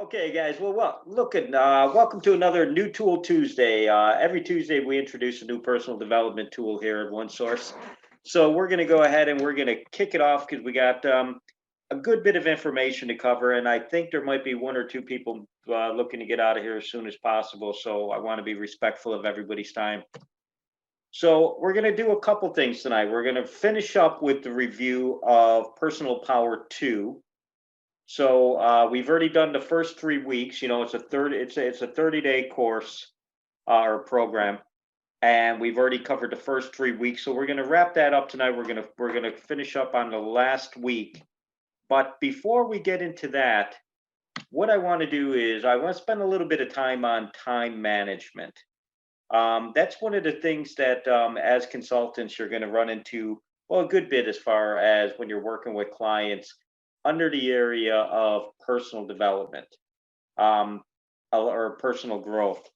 Okay, guys. Welcome to another New Tool Tuesday. Every Tuesday, we introduce a new personal development tool here at One Source. So we're going to go ahead and we're going to kick it off because we got a good bit of information to cover, and I think there might be one or two people looking to get out of here as soon as possible. So I want to be respectful of everybody's time. So we're going to do a couple things tonight. We're going to finish up with the review of Personal Power 2. So we've already done the first 3 weeks. You know, it's a 30-day course or program, and we've already covered the first 3 weeks. So we're going to wrap that up tonight. We're gonna finish up on the last week. But before we get into that, what I want to do is I want to spend a little bit of time on time management. That's one of the things that as consultants you're going to run into, well, a good bit as far as when you're working with clients under the area of personal development um, or personal growth.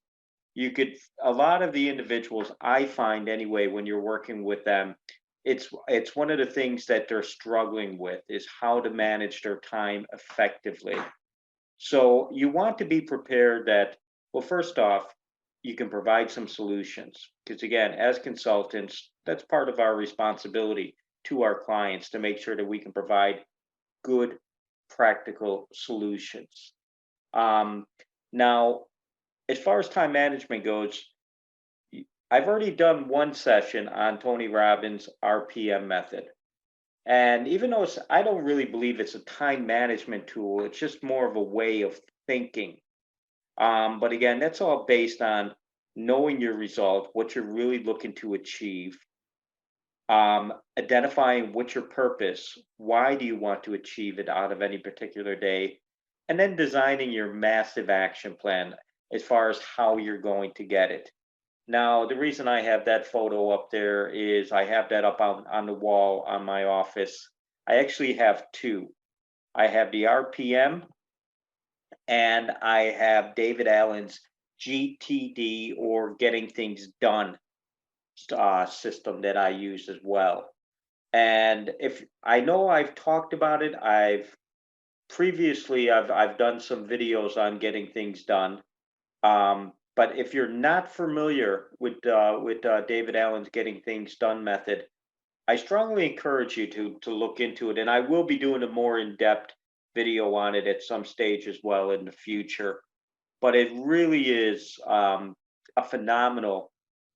A lot of the individuals I find anyway, when you're working with them, it's one of the things that they're struggling with is how to manage their time effectively. So you want to be prepared that, well, first off, you can provide some solutions. Because again, as consultants, that's part of our responsibility to our clients to make sure that we can provide good, practical solutions. Um, Now, as far as time management goes, I've already done one session on Tony Robbins' RPM method. And even though I don't really believe it's a time management tool, it's just more of a way of thinking. But again, that's all based on knowing your result, what you're really looking to achieve, identifying what's your purpose, why do you want to achieve it out of any particular day, and then designing your massive action plan as far as how you're going to get it. Now, the reason I have that photo up there is I have that up on the wall on my office. I actually have two. I have the RPM and I have David Allen's GTD, or Getting Things Done, system that I use as well. And if I know I've talked about it, I've done some videos on getting things done. But if you're not familiar with David Allen's Getting Things Done method, I strongly encourage you to look into it, and I will be doing a more in-depth video on it at some stage as well in the future. But it really is a phenomenal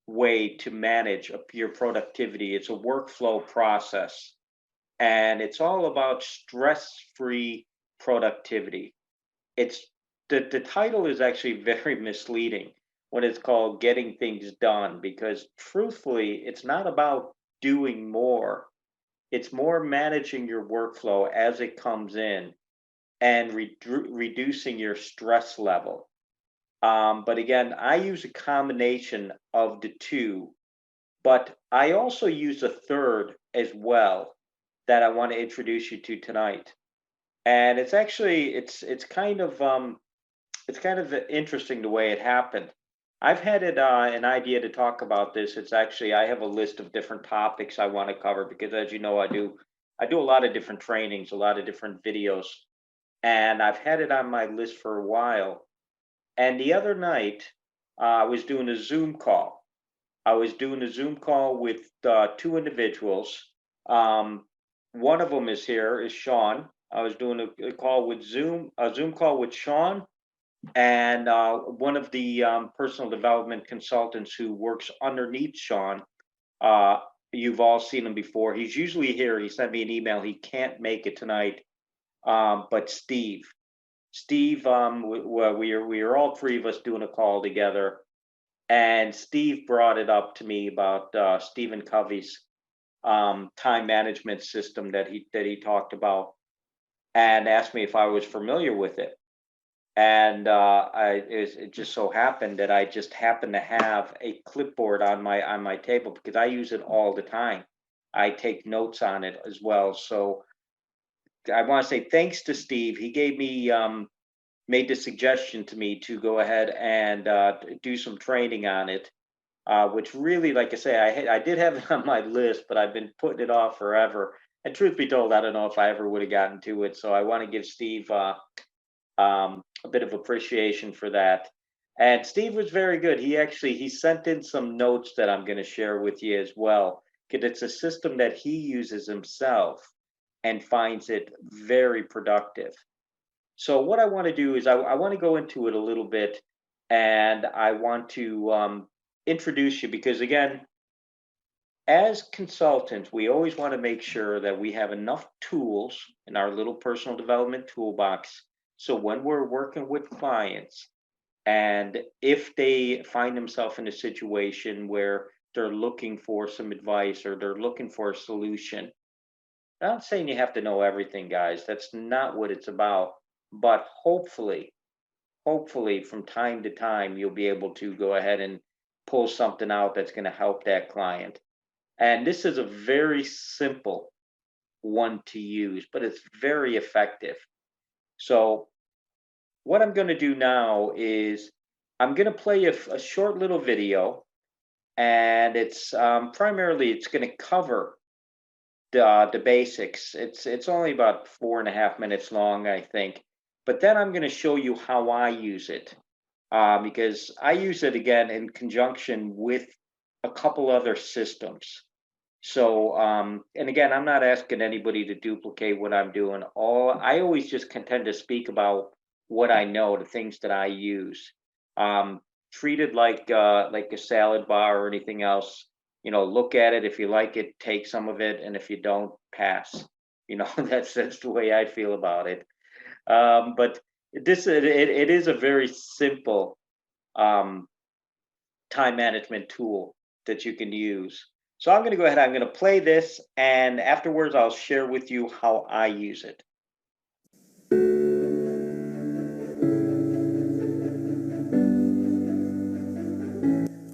way to manage your productivity. It's a workflow process, and it's all about stress-free productivity. It's the title is actually very misleading when it's called Getting Things Done, because truthfully, it's not about doing more. It's more managing your workflow as it comes in and reducing your stress level. But again, I use a combination of the two, but I also use a third as well that I want to introduce you to tonight. And it's kind of interesting the way it happened. I've had an idea to talk about this. It's actually I have a list of different topics I want to cover because, as you know, I do a lot of different trainings, a lot of different videos, and I've had it on my list for a while. And the other night, I was doing a Zoom call. I was doing a Zoom call with two individuals. One of them is Sean. I was doing a Zoom call with Sean, and one of the personal development consultants who works underneath Sean. You've all seen him before. He's usually here. He sent me an email. He can't make it tonight. But Steve, we are all three of us doing a call together, and Steve brought it up to me about Stephen Covey's time management system that he talked about, and asked me if I was familiar with it. And it just so happened that I just happened to have a clipboard on my table because I use it all the time. I take notes on it as well. So I want to say thanks to Steve. He gave me made the suggestion to me to go ahead and do some training on it, which really, like I say, I did have it on my list, but I've been putting it off forever. And truth be told, I don't know if I ever would have gotten to it. So I want to give Steve a bit of appreciation for that. And Steve was very good. He sent in some notes that I'm going to share with you as well, because it's a system that he uses himself and finds it very productive. So what I want to do is I want to go into it a little bit, and I want to introduce you because again, as consultants, we always want to make sure that we have enough tools in our little personal development toolbox. So when we're working with clients, and if they find themselves in a situation where they're looking for some advice or they're looking for a solution, I'm not saying you have to know everything, guys. That's not what it's about. But hopefully from time to time, you'll be able to go ahead and pull something out that's going to help that client. And this is a very simple one to use, but it's very effective. So what I'm going to do now is I'm going to play a short little video, and it's primarily it's going to cover the basics. It's only about 4.5 minutes long, I think. But then I'm going to show you how I use it, because I use it again in conjunction with a couple other systems. So, and again, I'm not asking anybody to duplicate what I'm doing. All I always just tend to speak about what I know, the things that I use. Um, Treat it like a salad bar or anything else. Look at it. If you like it, take some of it, and if you don't, pass. That's the way I feel about it. But it is a very simple um, time management tool that you can use. So I'm going to go ahead, I'm going to play this, and afterwards I'll share with you how I use it.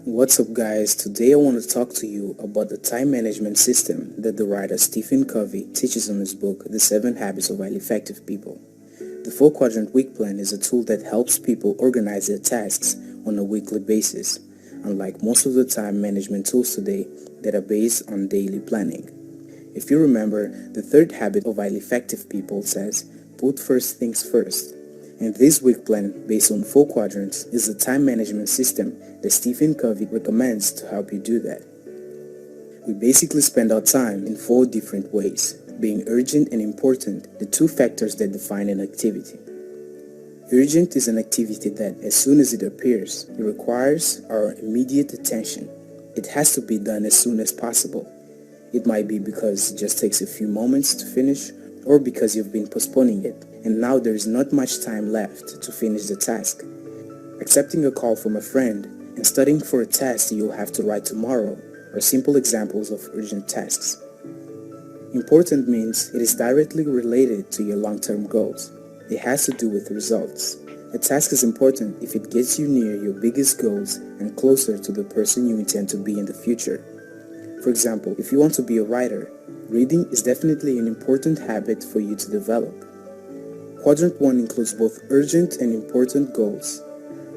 What's up, guys? Today I want to talk to you about the time management system that the writer Stephen Covey teaches in his book, The 7 Habits of Highly Effective People. The 4-quadrant week plan is a tool that helps people organize their tasks on a weekly basis, unlike most of the time management tools today that are based on daily planning. If you remember, the 3rd habit of highly effective people says, put first things first. And this week plan, based on 4 quadrants, is the time management system that Stephen Covey recommends to help you do that. We basically spend our time in 4 different ways, being urgent and important, the 2 factors that define an activity. Urgent is an activity that, as soon as it appears, it requires our immediate attention. It has to be done as soon as possible. It might be because it just takes a few moments to finish, or because you've been postponing it, and now there is not much time left to finish the task. Accepting a call from a friend and studying for a test you'll have to write tomorrow are simple examples of urgent tasks. Important means it is directly related to your long-term goals. It has to do with results. A task is important if it gets you near your biggest goals and closer to the person you intend to be in the future. For example, if you want to be a writer, reading is definitely an important habit for you to develop. Quadrant 1 includes both urgent and important goals.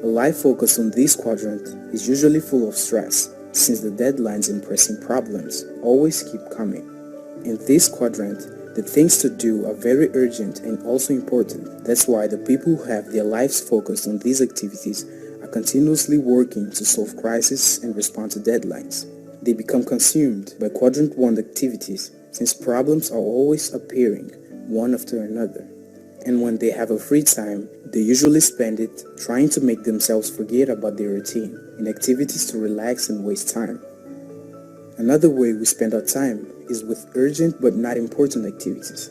A life focused on this quadrant is usually full of stress, since the deadlines and pressing problems always keep coming. In this quadrant, the things to do are very urgent and also important. That's why the people who have their lives focused on these activities are continuously working to solve crises and respond to deadlines. They become consumed by Quadrant 1 activities since problems are always appearing, one after another. And when they have a free time, they usually spend it trying to make themselves forget about their routine in activities to relax and waste time. Another way we spend our time is with urgent but not important activities.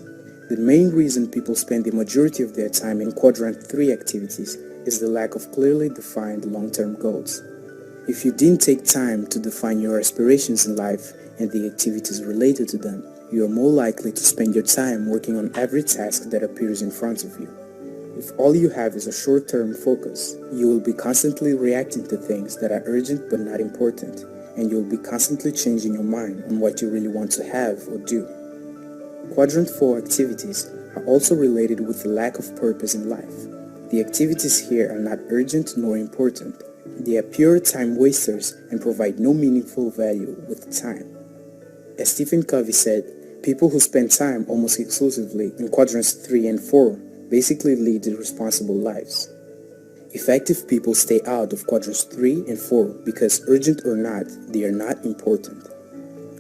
The main reason people spend the majority of their time in Quadrant 3 activities is the lack of clearly defined long-term goals. If you didn't take time to define your aspirations in life and the activities related to them, you are more likely to spend your time working on every task that appears in front of you. If all you have is a short-term focus, you will be constantly reacting to things that are urgent but not important, and you will be constantly changing your mind on what you really want to have or do. Quadrant 4 activities are also related with the lack of purpose in life. The activities here are not urgent nor important. They are pure time wasters and provide no meaningful value with time. As Stephen Covey said, people who spend time almost exclusively in quadrants 3 and 4 basically lead responsible lives. Effective people stay out of quadrants 3 and 4 because, urgent or not, they are not important.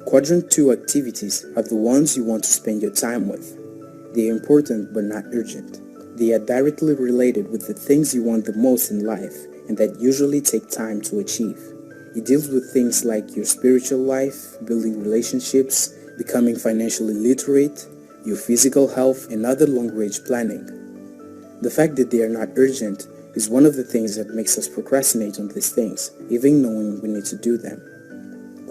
Quadrant 2 activities are the ones you want to spend your time with. They are important but not urgent. They are directly related with the things you want the most in life and that usually take time to achieve. It deals with things like your spiritual life, building relationships, becoming financially literate, your physical health, and other long-range planning. The fact that they are not urgent is one of the things that makes us procrastinate on these things, even knowing we need to do them.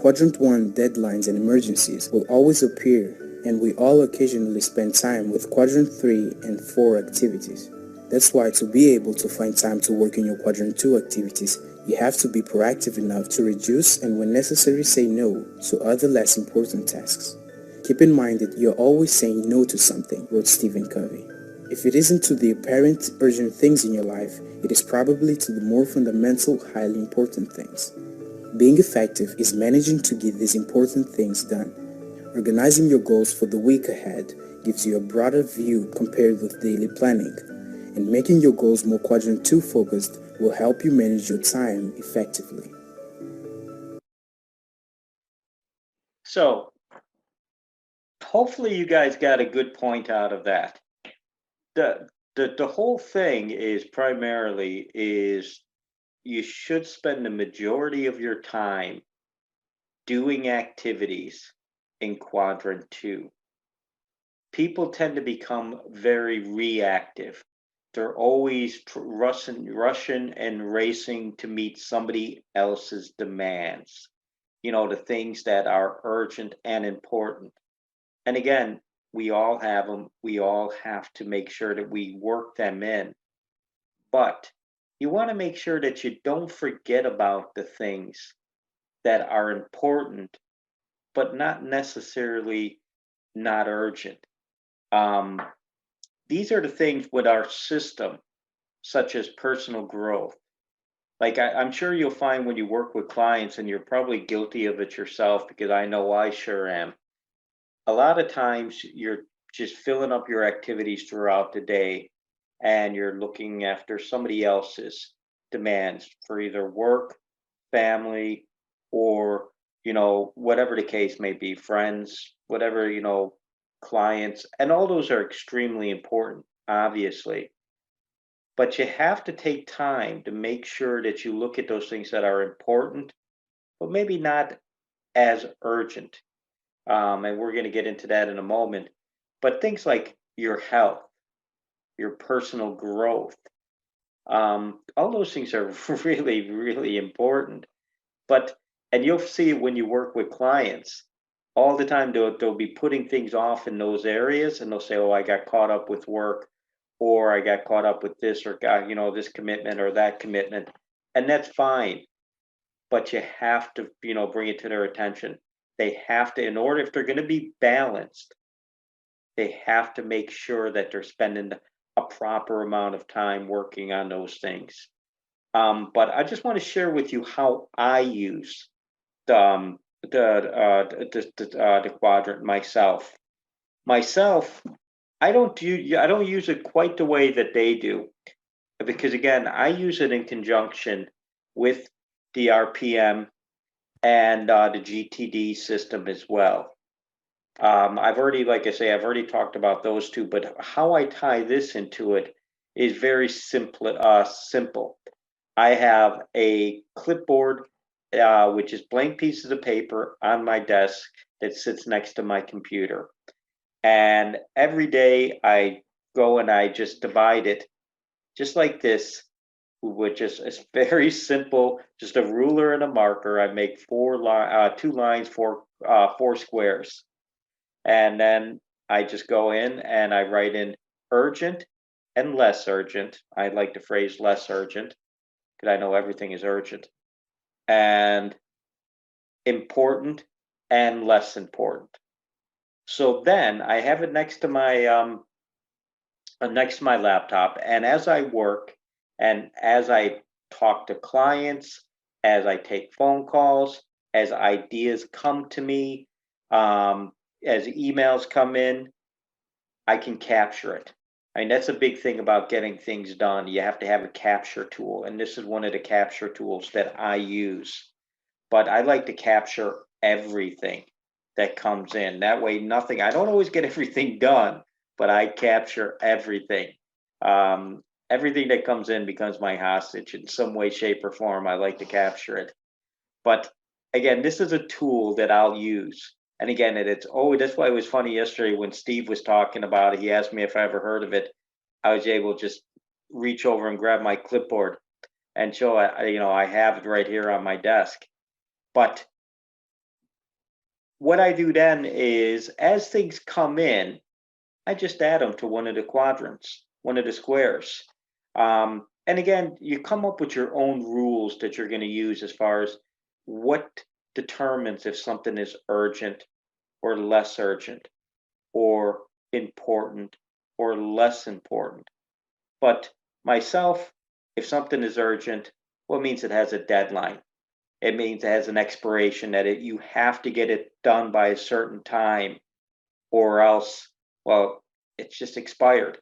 Quadrant 1 deadlines and emergencies will always appear, and we all occasionally spend time with Quadrant 3 and 4 activities. That's why, to be able to find time to work in your Quadrant 2 activities, you have to be proactive enough to reduce and, when necessary, say no to other less important tasks. Keep in mind that you're always saying no to something, wrote Stephen Covey. If it isn't to the apparent urgent things in your life, it is probably to the more fundamental, highly important things. Being effective is managing to get these important things done. Organizing your goals for the week ahead gives you a broader view compared with daily planning, and making your goals more Quadrant 2 focused will help you manage your time effectively. So hopefully you guys got a good point out of that. The whole thing is primarily is you should spend the majority of your time doing activities in Quadrant 2. People tend to become very reactive. They're always rushing and racing to meet somebody else's demands, the things that are urgent and important. And again, we all have them. We all have to make sure that we work them in. But you want to make sure that you don't forget about the things that are important, but not necessarily not urgent. Um, these are the things with our system, such as personal growth. Like I'm sure you'll find when you work with clients, and you're probably guilty of it yourself because I know I sure am. A lot of times you're just filling up your activities throughout the day, and you're looking after somebody else's demands for either work, family, or whatever the case may be, friends, whatever, clients, and all those are extremely important, obviously. But you have to take time to make sure that you look at those things that are important, but maybe not as urgent. And we're going to get into that in a moment. But things like your health, your personal growth, all those things are really, really important. And you'll see when you work with clients, all the time they'll be putting things off in those areas, and they'll say, "Oh, I got caught up with work, or I got caught up with this, or got this commitment or that commitment," and that's fine. But you have to bring it to their attention. They have to, in order, if they're going to be balanced, they have to make sure that they're spending a proper amount of time working on those things. But I just want to share with you how I use the quadrant myself. I don't use it quite the way that they do, because again, I use it in conjunction with the RPM and the GTD system as well. Like I say, I've already talked about those two, but how I tie this into it is very simple. I have a clipboard, which is blank pieces of paper on my desk that sits next to my computer. And every day I go and I just divide it just like this, which is it's very simple, just a ruler and a marker. I make 2 lines, four squares. And then I just go in and I write in urgent and less urgent. I like the phrase less urgent because I know everything is urgent, and important and less important. So then I have it next to my laptop, and as I work and as I talk to clients, as I take phone calls, as ideas come to me, as emails come in, I can capture it. I mean, that's a big thing about getting things done. You have to have a capture tool, and this is one of the capture tools that I use. But I like to capture everything that comes in. That way, nothing, I don't always get everything done, but I capture everything. Um, Everything that comes in becomes my hostage in some way, shape, or form. I like to capture it. But again, this is a tool that I'll use. And again, that's why it was funny yesterday when Steve was talking about it. He asked me if I ever heard of it. I was able to just reach over and grab my clipboard and show, I have it right here on my desk. But what I do then is, as things come in, I just add them to one of the quadrants, one of the squares. And again, you come up with your own rules that you're going to use as far as what determines if something is urgent or less urgent or important or less important. But myself, if something is urgent, well, it means it has a deadline. It means it has an expiration that you have to get it done by a certain time, or else, well, it's just expired.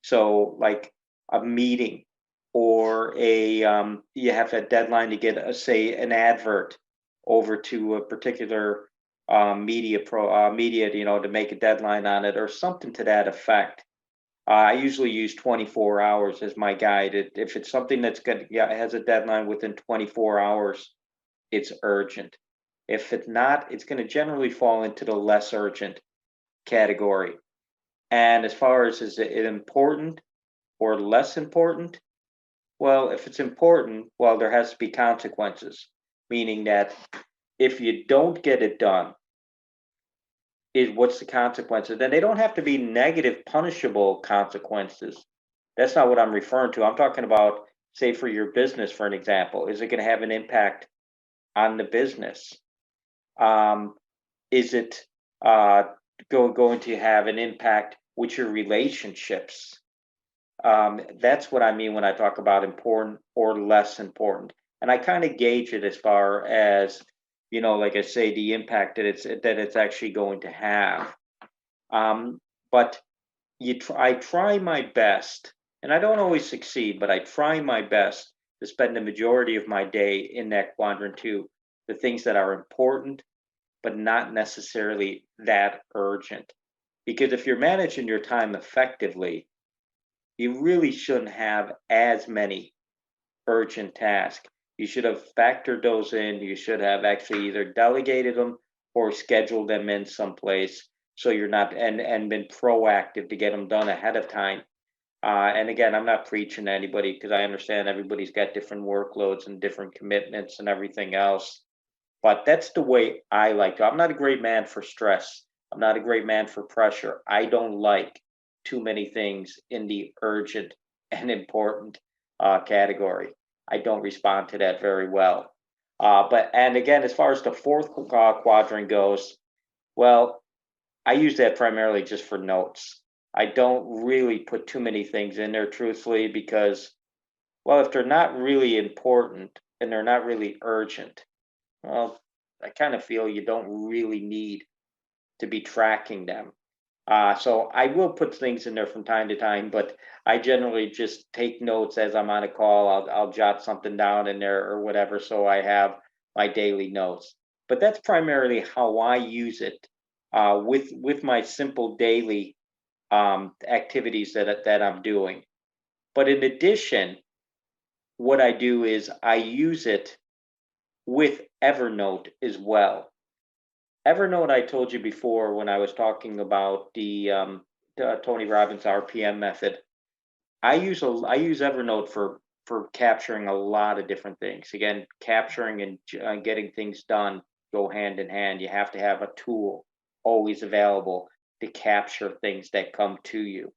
So like a meeting or you have a deadline to get say an advert over to a particular media, to make a deadline on it or something to that effect. I usually use 24 hours as my guide. If it's something that's good, yeah, it has a deadline within 24 hours, it's urgent. If it's not, it's going to generally fall into the less urgent category. And as far as is it important or less important? Well, if it's important, well, there has to be consequences, meaning that if you don't get it done, what's the consequences? Then they don't have to be negative, punishable consequences. That's not what I'm referring to. I'm talking about, say, for your business, for an example. Is it going to have an impact on the business? Is it going to have an impact with your relationships? That's what I mean when I talk about important or less important. And I kind of gauge it as far as, like I say, the impact that it's actually going to have. But I try my best, and I don't always succeed, but I try my best to spend the majority of my day in that quadrant two, the things that are important, but not necessarily that urgent. Because if you're managing your time effectively, you really shouldn't have as many urgent tasks. You should have factored those in. You should have actually either delegated them or scheduled them in someplace so you're not and been proactive to get them done ahead of time. And again, I'm not preaching to anybody because I understand everybody's got different workloads and different commitments and everything else. But that's the way I like to. I'm not a great man for stress. I'm not a great man for pressure. I don't like too many things in the urgent and important category. I don't respond to that very well. And again, as far as the fourth quadrant goes, well, I use that primarily just for notes. I don't really put too many things in there, truthfully, because, well, if they're not really important and they're not really urgent, well, I kind of feel you don't really need to be tracking them. So I will put things in there from time to time, but I generally just take notes as I'm on a call. I'll jot something down in there or whatever, so I have my daily notes. But that's primarily how I use it with my simple daily activities that I'm doing. But in addition, what I do is I use it with Evernote as well. Evernote, I told you before when I was talking about the Tony Robbins RPM method. I use Evernote for capturing a lot of different things. Again, capturing and getting things done go hand in hand. You have to have a tool always available to capture things that come to you.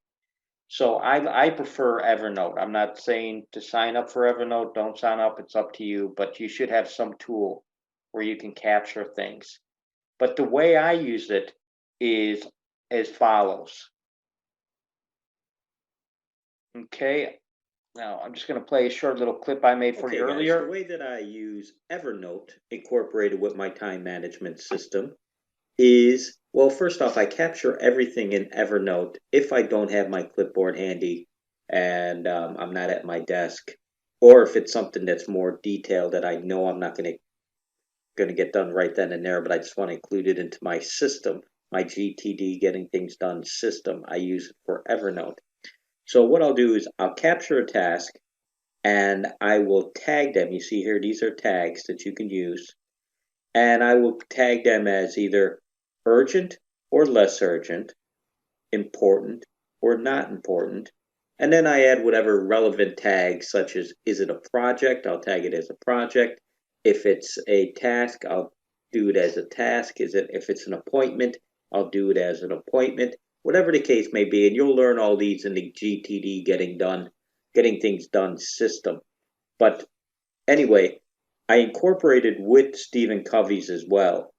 So I prefer Evernote. I'm not saying to sign up for Evernote. Don't sign up. It's up to you. But you should have some tool where you can capture things. But the way I use it is as follows. Okay, now I'm just going to play a short little clip I made for you earlier. The way that I use Evernote incorporated with my time management system is, well, first off, I capture everything in Evernote if I don't have my clipboard handy and I'm not at my desk, or if it's something that's more detailed that I know I'm not going to get done right then and there, but I just want to include it into my system, my GTD getting things done system. I use it for Evernote. So what I'll do is I'll capture a task and I will tag them. You see here, these are tags that you can use, and I will tag them as either urgent or less urgent, important or not important. And then I add whatever relevant tags, such as, is it a project? I'll tag it as a project. If it's a task, I'll do it as a task. If it's an appointment, I'll do it as an appointment. Whatever the case may be, and you'll learn all these in the GTD getting things done system. But anyway, I incorporated with Stephen Covey's as well.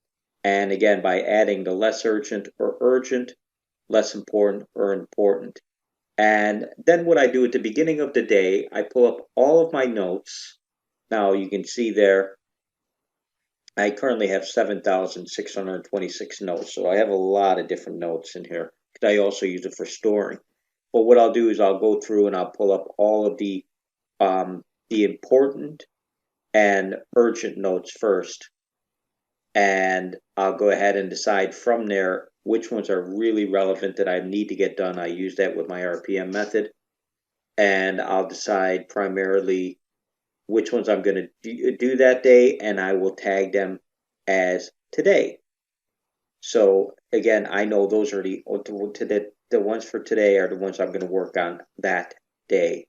And again, by adding the less urgent or urgent, less important or important. And then what I do at the beginning of the day, I pull up all of my notes. Now you can see there, I currently have 7,626 notes. So I have a lot of different notes in here because I also use it for storing. But what I'll do is I'll go through and I'll pull up all of the important and urgent notes first. And I'll go ahead and decide from there which ones are really relevant that I need to get done. I use that with my RPM method. And I'll decide primarily which ones I'm going to do that day, and I will tag them as today. So again, I know those are the ones for today are the ones I'm going to work on that day.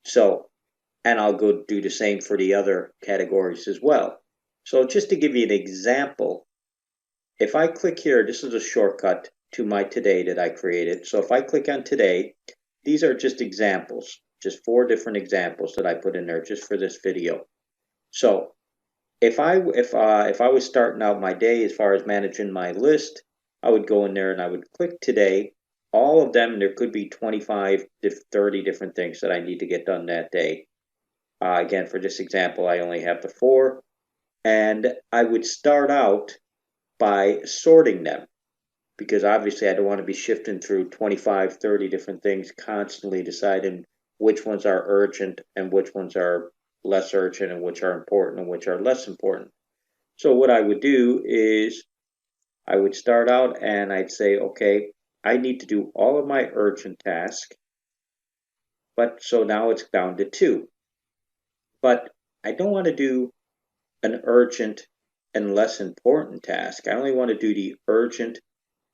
So, and I'll go do the same for the other categories as well. So just to give you an example, if I click here, this is a shortcut to my today that I created. So if I click on today, these are just examples, just 4 different examples that I put in there just for this video. So if I was starting out my day as far as managing my list, I would go in there and I would click today. All of them, there could be 25 to 30 different things that I need to get done that day. Again, for this example, I only have the 4. And I would start out by sorting them, because obviously I don't want to be shifting through 25, 30 different things, constantly deciding which ones are urgent and which ones are less urgent and which are important and which are less important. So what I would do is I would start out and I'd say, okay, I need to do all of my urgent tasks, but so now it's down to 2. But I don't want to do an urgent and less important task. I only want to do the urgent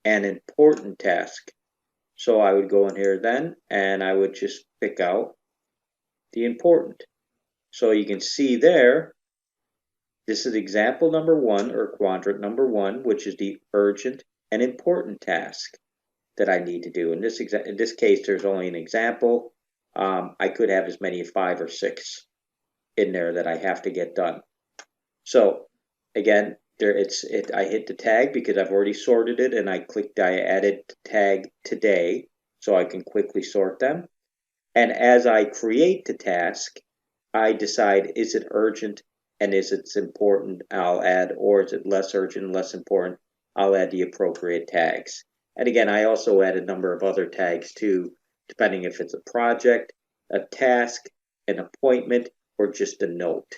and important task. So I would go in here then and I would just pick out the important. So you can see there, this is example number 1 or quadrant number 1, which is the urgent and important task that I need to do. In this case, there's only an example. I could have as many as 5 or 6 in there that I have to get done. So again, I hit the tag because I've already sorted it, and I added tag today so I can quickly sort them. And as I create the task, I decide, is it urgent and is it important? I'll add, or is it less urgent and less important? I'll add the appropriate tags. And again, I also add a number of other tags too, depending if it's a project, a task, an appointment, or just a note.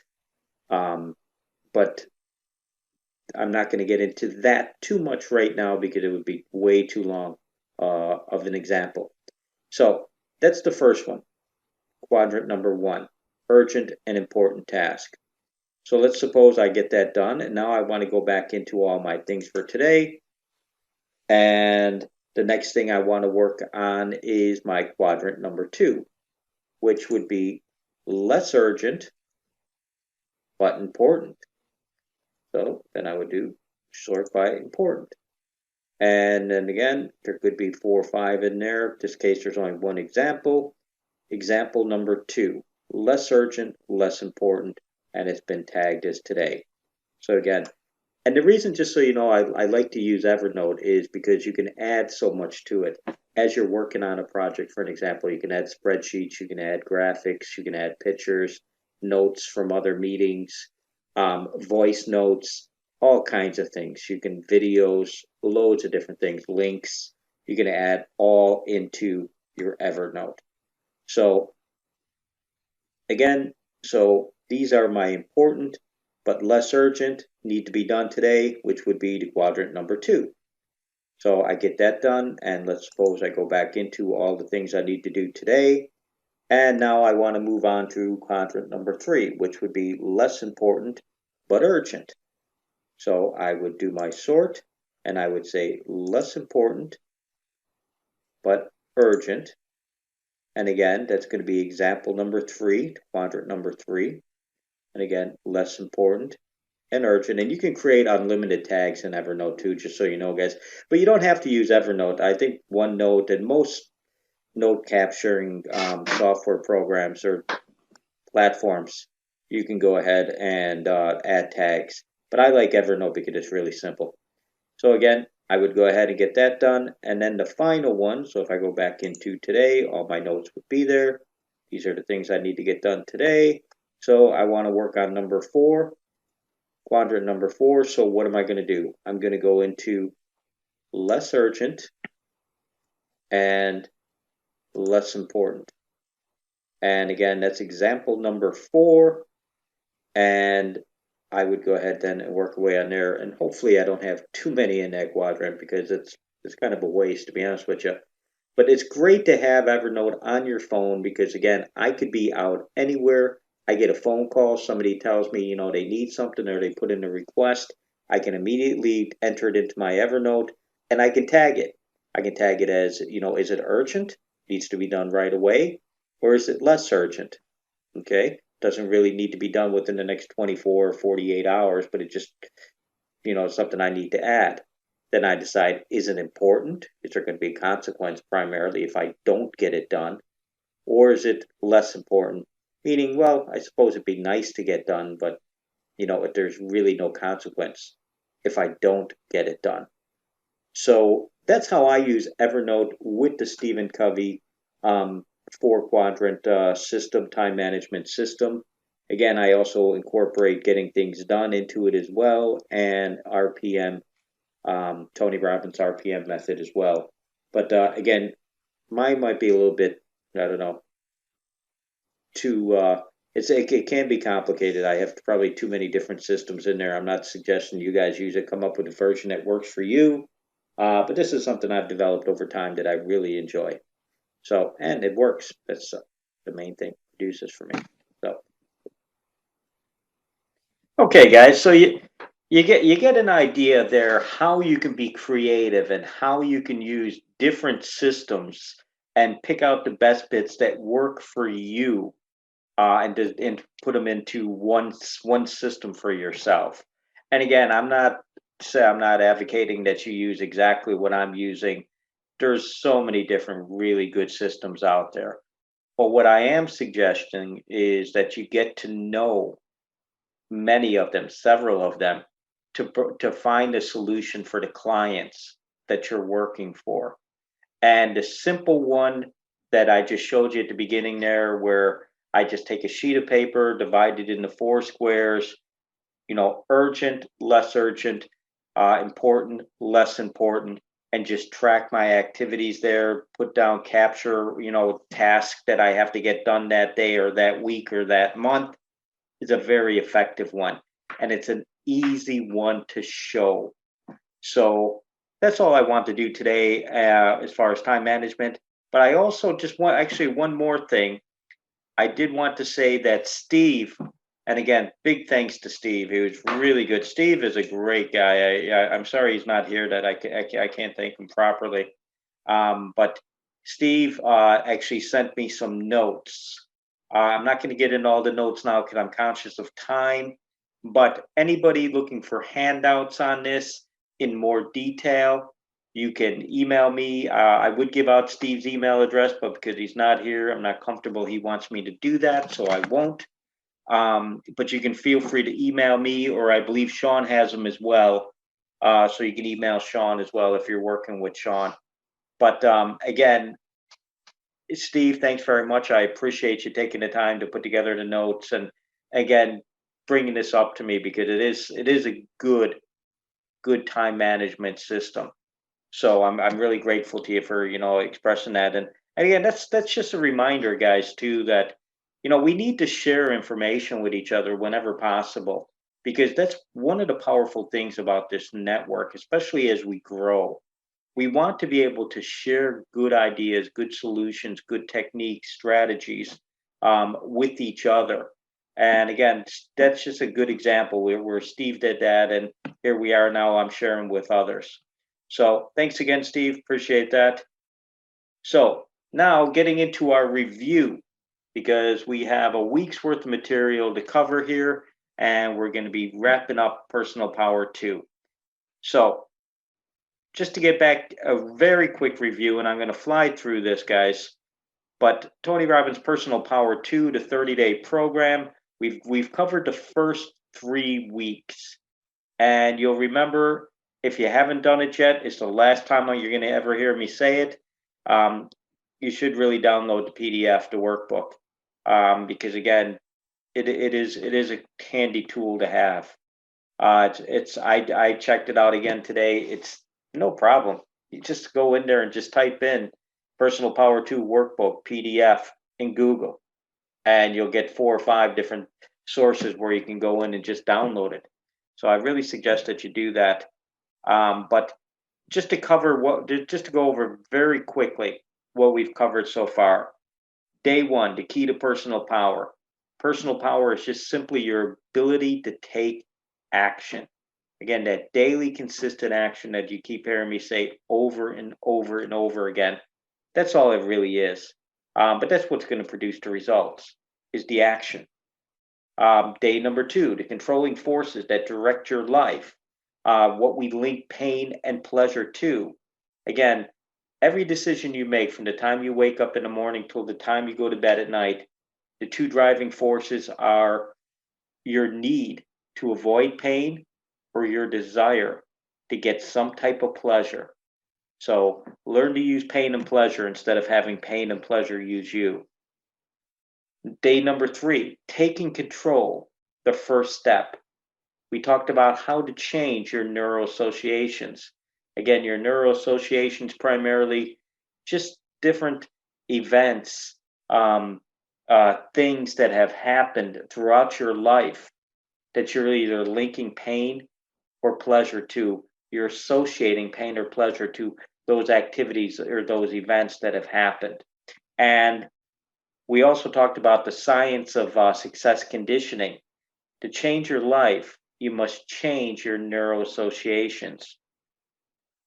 But I'm not going to get into that too much right now because it would be way too long of an example. So that's the first one, quadrant number 1, urgent and important task. So let's suppose I get that done, and now I want to go back into all my things for today. And the next thing I want to work on is my quadrant number 2, which would be less urgent but important. So then I would do sort by important. And then again, there could be 4 or 5 in there. In this case, there's only one example. Example number 2, less urgent, less important, and it's been tagged as today. So again, and the reason, just so you know, I like to use Evernote is because you can add so much to it. As you're working on a project, for an example, you can add spreadsheets, you can add graphics, you can add pictures, notes from other meetings, voice notes, all kinds of things. You can videos, loads of different things, links. You're going to add all into your Evernote. So again, so these are my important but less urgent, need to be done today, which would be the quadrant number 2. So I get that done, and let's suppose I go back into all the things I need to do today. And now I want to move on to quadrant number 3, which would be less important but urgent. So I would do my sort, and I would say less important but urgent. And again, that's going to be example number 3, quadrant number 3. And again, less important and urgent. And you can create unlimited tags in Evernote too, just so you know, guys. But you don't have to use Evernote. I think OneNote and most note capturing software programs or platforms, you can go ahead and add tags. But I like Evernote because it's really simple. So again, I would go ahead and get that done. And then the final one, so if I go back into today, all my notes would be there. These are the things I need to get done today. So I want to work on number 4, quadrant number 4. So what am I going to do? I'm going to go into less urgent and less important. And again, that's example number 4. And I would go ahead then and work away on there. And hopefully I don't have too many in that quadrant because it's kind of a waste, to be honest with you. But it's great to have Evernote on your phone because, again, I could be out anywhere. I get a phone call, somebody tells me, they need something or they put in a request. I can immediately enter it into my Evernote and I can tag it. I can tag it as, is it urgent? Needs to be done right away? Or is it less urgent? Okay. Doesn't really need to be done within the next 24 or 48 hours, but it just, something I need to add. Then I decide, is it important? Is there going to be a consequence primarily if I don't get it done? Or is it less important? Meaning, well, I suppose it'd be nice to get done, but, if there's really no consequence if I don't get it done. So that's how I use Evernote with the Stephen Covey 4-quadrant system, time management system. Again, I also incorporate getting things done into it as well, and RPM, Tony Robbins RPM method as well. But again, mine might be a little bit, I don't know, too, it can be complicated. I have probably too many different systems in there. I'm not suggesting you guys use it. Come up with a version that works for you. But this is something I've developed over time that I really enjoy. So, and it works. That's the main thing. Produces for me. So, okay, guys. So you get an idea there how you can be creative and how you can use different systems and pick out the best bits that work for you, and put them into one system for yourself. And again, I'm not advocating that you use exactly what I'm using. There's so many different really good systems out there. But what I am suggesting is that you get to know many of them, several of them, to find a solution for the clients that you're working for. And the simple one that I just showed you at the beginning there, where I just take a sheet of paper, divide it into 4 squares, urgent, less urgent, important, less important, and just track my activities there, put down, capture, tasks that I have to get done that day or that week or that month is a very effective one. And it's an easy one to show. So that's all I want to do today as far as time management. But I also just want, actually, one more thing. I did want to say that Steve, and again, big thanks to Steve. He was really good. Steve is a great guy. I'm sorry he's not here. That I can't thank him properly. But Steve actually sent me some notes. I'm not going to get into all the notes now because I'm conscious of time. But anybody looking for handouts on this in more detail, you can email me. I would give out Steve's email address, but because he's not here, I'm not comfortable. He wants me to do that, so I won't. But you can feel free to email me, or I believe Sean has them as well. So you can email Sean as well if you're working with Sean. But again, Steve, thanks very much. I appreciate you taking the time to put together the notes, and again, bringing this up to me because it is a good good time management system. So I'm really grateful to you for, expressing that. And again, that's just a reminder, guys, too, that, we need to share information with each other whenever possible, because that's one of the powerful things about this network, especially as we grow. We want to be able to share good ideas, good solutions, good techniques, strategies, with each other. And again, that's just a good example where Steve did that, and here we are now. I'm sharing with others. So thanks again, Steve. Appreciate that. So now getting into our review, because we have a week's worth of material to cover here, and we're going to be wrapping up Personal Power 2. So just to get back, a very quick review, and I'm going to fly through this, guys. But Tony Robbins' Personal Power 2, the 30-day program, we've covered the first 3 weeks. And you'll remember, if you haven't done it yet, it's the last time you're going to ever hear me say it. You should really download the PDF, the workbook, because again, it is a handy tool to have. I checked it out again today. It's no problem. You just go in there and just type in Personal Power 2 workbook PDF in Google, and you'll get 4 or 5 different sources where you can go in and just download it. So I really suggest that you do that. But just to go over very quickly what we've covered so far. Day 1, the key to personal power. Personal power is just simply your ability to take action. Again, that daily consistent action that you keep hearing me say over and over and over again. That's all it really is. But that's what's going to produce the results, is the action. Day number 2, the controlling forces that direct your life. What we link pain and pleasure to. Again, every decision you make from the time you wake up in the morning till the time you go to bed at night, the 2 driving forces are your need to avoid pain or your desire to get some type of pleasure. So learn to use pain and pleasure instead of having pain and pleasure use you. Day number 3, taking control, the first step. We talked about how to change your neuroassociations. Again, your neuroassociations primarily just different events, things that have happened throughout your life that you're either linking pain or pleasure to. You're associating pain or pleasure to those activities or those events that have happened. And we also talked about the science of success conditioning. To change your life, you must change your neuroassociations.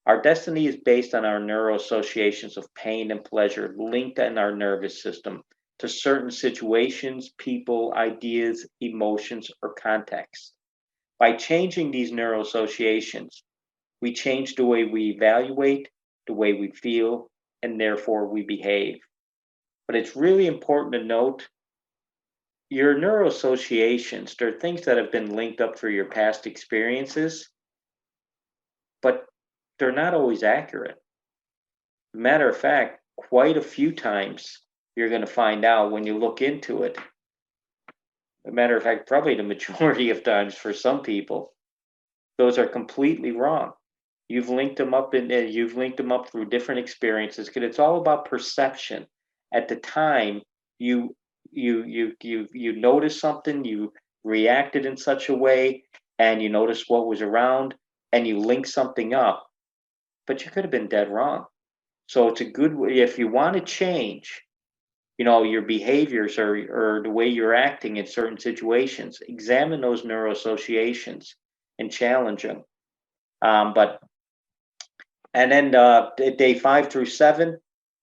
Our destiny is based on our neuroassociations of pain and pleasure linked in our nervous system to certain situations, people, ideas, emotions, or contexts. By changing these neuroassociations, we change the way we evaluate, the way we feel, and therefore we behave. But it's really important to note your neuroassociations, they're things that have been linked up through your past experiences, but they're not always accurate. Matter of fact, quite a few times you're going to find out when you look into it. As a matter of fact, probably the majority of times for some people, those are completely wrong. You've linked them up through different experiences, because it's all about perception. At the time, you noticed something, you reacted in such a way, and you noticed what was around, and you link something up, but you could have been dead wrong. So it's a good way, if you want to change, your behaviors or the way you're acting in certain situations, examine those neuroassociations and challenge them. And then day 5 through 7,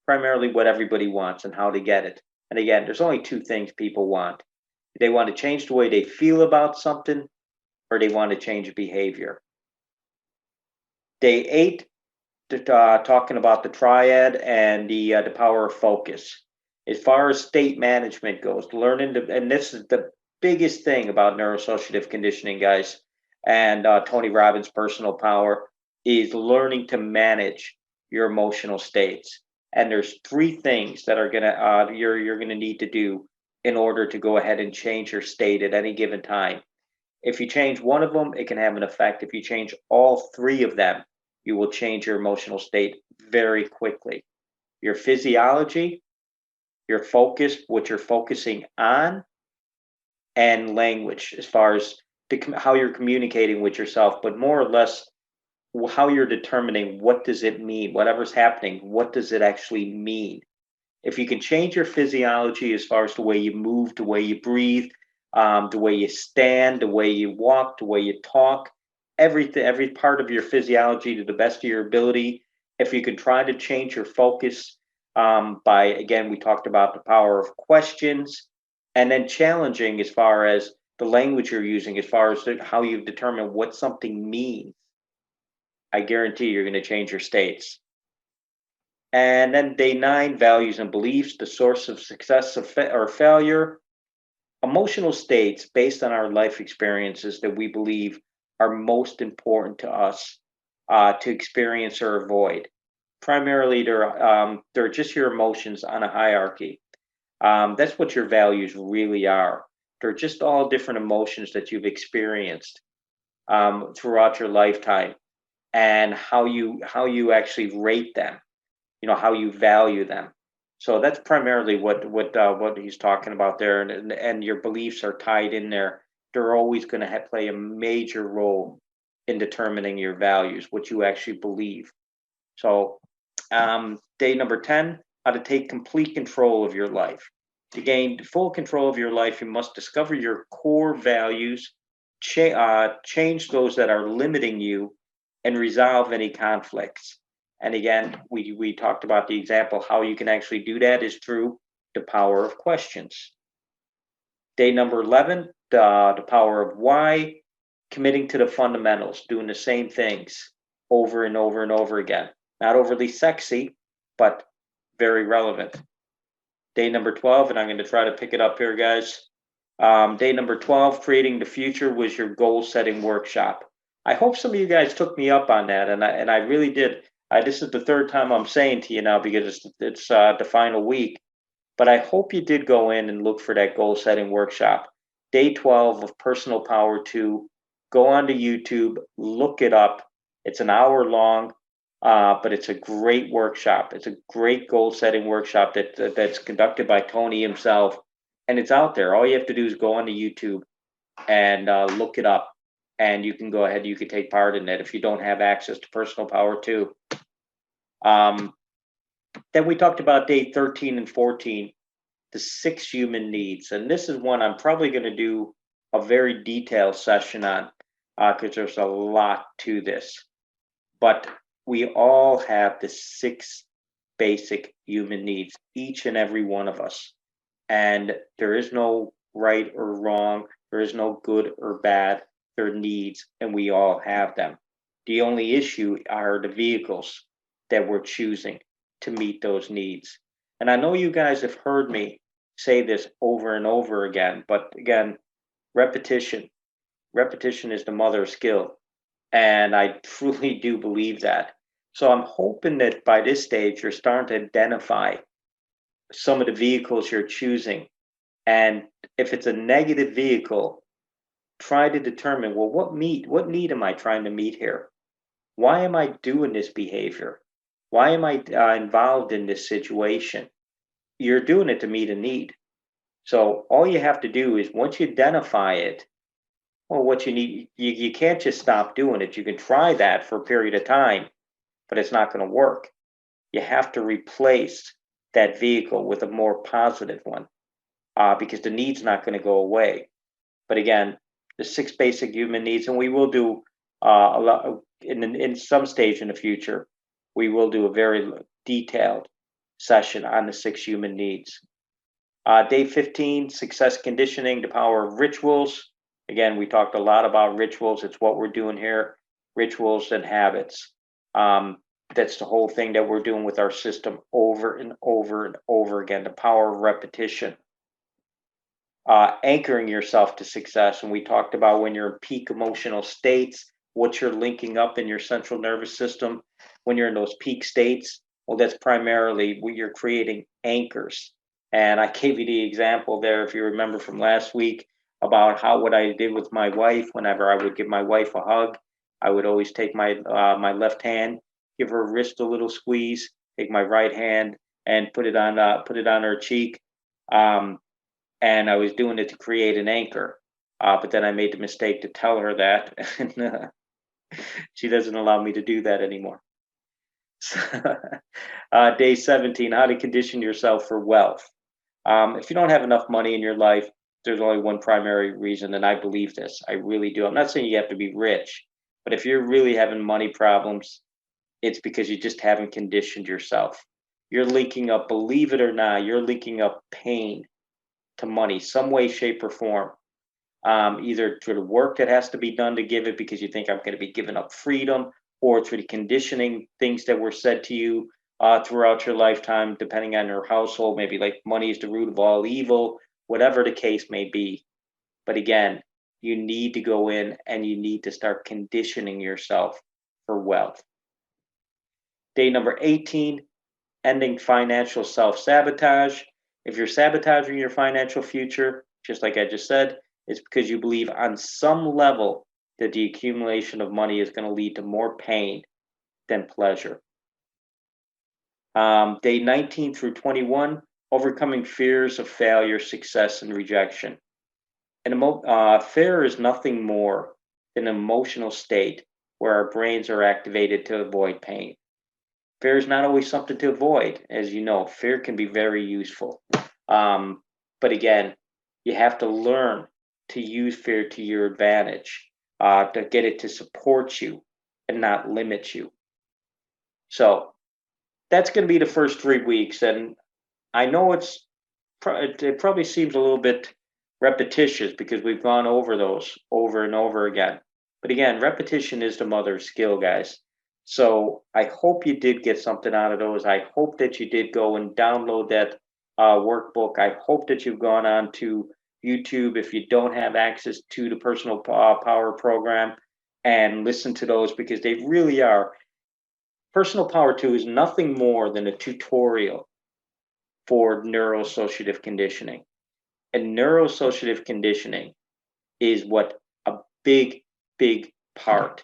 primarily what everybody wants and how to get it. And again, there's only 2 things people want. They want to change the way they feel about something, or they want to change behavior. Day 8, talking about the triad and the power of focus. As far as state management goes, and this is the biggest thing about neuroassociative conditioning, guys, and Tony Robbins' personal power, is learning to manage your emotional states. And there's 3 things that are you're gonna need to do in order to go ahead and change your state at any given time. If you change one of them, it can have an effect. If you change all three of them, you will change your emotional state very quickly. Your physiology, your focus, what you're focusing on, and language, as far as how you're communicating with yourself, but more or less how you're determining what does it mean, whatever's happening, what does it actually mean. If you can change your physiology as far as the way you move, the way you breathe, the way you stand, the way you walk, the way you talk, everything, every part of your physiology to the best of your ability. If you could try to change your focus by, again, we talked about the power of questions, and then challenging as far as the language you're using, as far as how you determine what something means, I guarantee you're going to change your states. And then day 9, values and beliefs, the source of success or failure. Emotional states based on our life experiences that we believe are most important to us to experience or avoid. Primarily, they're just your emotions on a hierarchy. That's what your values really are. They're just all different emotions that you've experienced throughout your lifetime, and how you actually rate them, how you value them. So that's primarily what he's talking about there, and your beliefs are tied in there. They're always going to play a major role in determining your values, what you actually believe. So day number 10, how to take complete control of your life. To gain full control of your life, you must discover your core values, change those that are limiting you, and resolve any conflicts. And again, we talked about the example. How you can actually do that is through the power of questions. Day number 11, the power of why, committing to the fundamentals, doing the same things over and over and over again. Not overly sexy, but very relevant. Day number 12, and I'm going to try to pick it up here, guys. Day number 12, creating the future, was your goal setting workshop. I hope some of you guys took me up on that, and I really did. This is the third time I'm saying to you now, because it's the final week. But I hope you did go in and look for that goal setting workshop. Day 12 of Personal Power 2. Go onto YouTube, look it up. It's an hour long, but it's a great workshop. It's a great goal setting workshop that's conducted by Tony himself, and it's out there. All you have to do is go onto YouTube and look it up, and you can go ahead. You can take part in it if you don't have access to Personal Power 2. Then we talked about day 13 and 14, the 6 human needs. And this is one I'm probably going to do a very detailed session on, because there's a lot to this. But we all have the 6 basic human needs, each and every one of us. And there is no right or wrong. There is no good or bad. They're needs, and we all have them. The only issue are the vehicles that we're choosing to meet those needs. And I know you guys have heard me say this over and over again, but again, repetition is the mother of skill. And I truly do believe that. So I'm hoping that by this stage, you're starting to identify some of the vehicles you're choosing. And if it's a negative vehicle, try to determine, well, what need am I trying to meet here? Why am I doing this behavior? Why am I involved in this situation? You're doing it to meet a need. So all you have to do is, once you identify it, well, what you need, you can't just stop doing it. You can try that for a period of time, but it's not going to work. You have to replace that vehicle with a more positive one, because the need's not going to go away. But again, the 6 basic human needs, and we will do a lot in some stage in the future. We will do a very detailed session on the 6 human needs. Day 15, success conditioning, the power of rituals. Again, we talked a lot about rituals. It's what we're doing here, rituals and habits. That's the whole thing that we're doing with our system over and over and over again, the power of repetition. Anchoring yourself to success. And we talked about when you're in peak emotional states, what you're linking up in your central nervous system. When you're in those peak states, well, that's primarily where you're creating anchors. And I gave you the example there, if you remember from last week, about what I did with my wife. Whenever I would give my wife a hug, I would always take my my left hand, give her wrist a little squeeze, take my right hand and put it on her cheek. Um, and I was doing it to create an anchor. But then I made the mistake to tell her that, and she doesn't allow me to do that anymore. Day 17, how to condition yourself for wealth. If you don't have enough money in your life, there's only one primary reason, and I believe this. I really do. I'm not saying you have to be rich, but if you're really having money problems, it's because you just haven't conditioned yourself. You're linking up, believe it or not, you're linking up pain to money, some way, shape, or form. Either through the work that has to be done to give it because you think I'm going to be giving up freedom, or through the conditioning, things that were said to you throughout your lifetime, depending on your household, maybe like money is the root of all evil, whatever the case may be. But again, you need to go in and you need to start conditioning yourself for wealth. Day number 18, ending financial self-sabotage. If you're sabotaging your financial future, just like I just said, it's because you believe on some level that the accumulation of money is going to lead to more pain than pleasure. Day 19 through 21, overcoming fears of failure, success, and rejection. And fear is nothing more than an emotional state where our brains are activated to avoid pain. Fear is not always something to avoid. As you know, fear can be very useful. But again, you have to learn to use fear to your advantage, to get it to support you and not limit you. So that's going to be the first 3 weeks. And I know it probably seems a little bit repetitious because we've gone over those over and over again. But again, repetition is the mother of skill, guys. So I hope you did get something out of those. I hope that you did go and download that workbook. I hope that you've gone on to YouTube if you don't have access to the Personal Power program and listen to those, because they really are. Personal Power 2 is nothing more than a tutorial for neuroassociative conditioning. And neuroassociative conditioning is what a big, big part